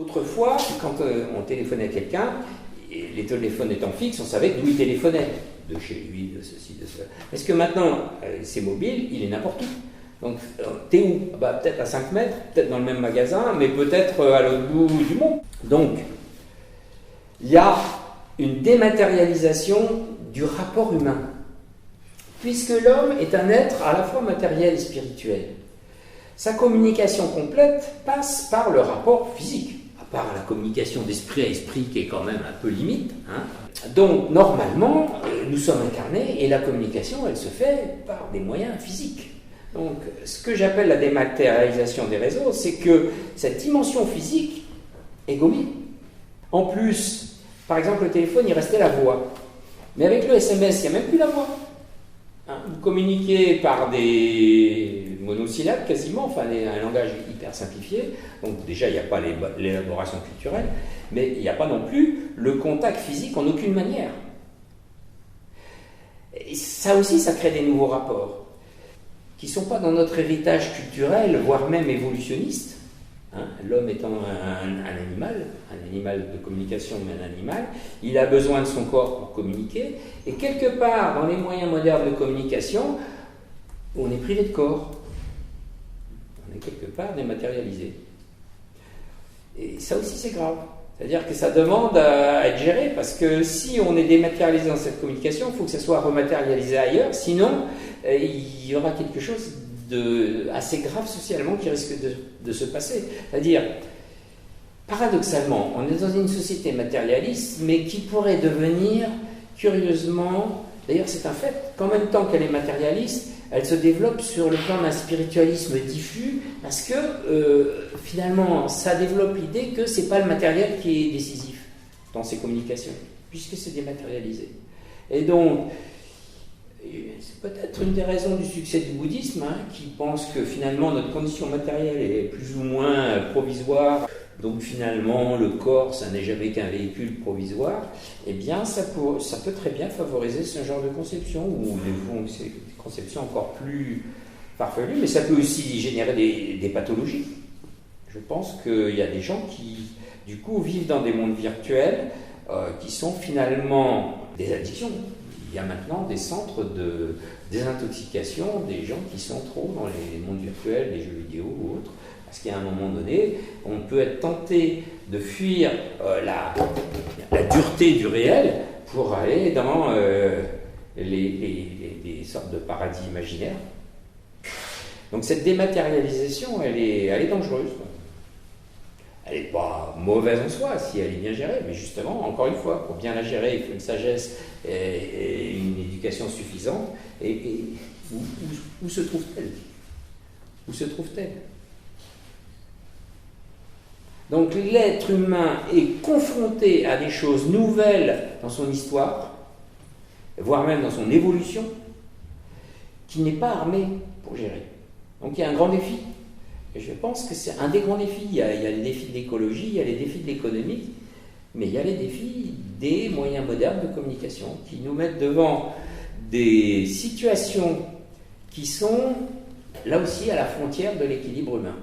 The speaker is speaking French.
Autrefois, quand on téléphonait à quelqu'un, et les téléphones étant fixes, on savait d'où il téléphonait, de chez lui, de ceci, de cela. Est-ce que maintenant, c'est mobile, il est n'importe où. Donc, t'es où? Peut-être à 5 mètres, peut-être dans le même magasin, mais peut-être à l'autre bout du monde. Donc, il y a une dématérialisation du rapport humain, puisque l'homme est un être à la fois matériel et spirituel. Sa communication complète passe par le rapport physique, à part la communication d'esprit à esprit qui est quand même un peu limite. Donc, normalement, nous sommes incarnés et la communication, elle se fait par des moyens physiques. Donc, ce que j'appelle la dématérialisation des réseaux, c'est que cette dimension physique est gommée. En plus, par exemple, le téléphone, il restait la voix. Mais avec le SMS, il n'y a même plus la voix. Vous communiquez par des monosyllabes quasiment, enfin un langage hyper simplifié. Donc déjà, il n'y a pas l'élaboration culturelle, mais il n'y a pas non plus le contact physique en aucune manière. Et ça aussi, ça crée des nouveaux rapports qui ne sont pas dans notre héritage culturel, voire même évolutionniste. L'homme étant un animal de communication, mais un animal, il a besoin de son corps pour communiquer, et quelque part, dans les moyens modernes de communication, on est privé de corps. On est quelque part dématérialisé. Et ça aussi, c'est grave. C'est-à-dire que ça demande à être géré, parce que si on est dématérialisé dans cette communication, il faut que ça soit rematérialisé ailleurs, sinon, il y aura quelque chose assez grave socialement qui risque de se passer. C'est-à-dire, paradoxalement, on est dans une société matérialiste, mais qui pourrait devenir, curieusement, d'ailleurs c'est un fait, qu'en même temps qu'elle est matérialiste, elle se développe sur le plan d'un spiritualisme diffus, parce que finalement, ça développe l'idée que c'est pas le matériel qui est décisif dans ces communications, puisque c'est dématérialisé. Et donc, c'est peut-être une des raisons du succès du bouddhisme, qui pense que finalement notre condition matérielle est plus ou moins provisoire, donc finalement le corps, ça n'est jamais qu'un véhicule provisoire. Eh bien, ça peut très bien favoriser ce genre de conception, ou des conceptions encore plus farfelues, mais ça peut aussi générer des pathologies. Je pense qu'il y a des gens qui, du coup, vivent dans des mondes virtuels qui sont finalement des addictions. Il y a maintenant des centres de désintoxication des gens qui sont trop dans les mondes virtuels, les jeux vidéo ou autres, parce qu'à un moment donné, on peut être tenté de fuir la dureté du réel pour aller dans les sortes de paradis imaginaires. Donc cette dématérialisation, elle est dangereuse. Elle n'est pas mauvaise en soi si elle est bien gérée, mais justement, encore une fois, pour bien la gérer, il faut une sagesse et une éducation suffisante. Et où se trouve-t-elle? Où se trouve-t-elle? Donc l'être humain est confronté à des choses nouvelles dans son histoire, voire même dans son évolution, qui n'est pas armé pour gérer. Donc il y a un grand défi. Et je pense que c'est un des grands défis. Il y a les défis de l'écologie, il y a les défis de l'économie, mais il y a les défis des moyens modernes de communication qui nous mettent devant des situations qui sont, là aussi, à la frontière de l'équilibre humain.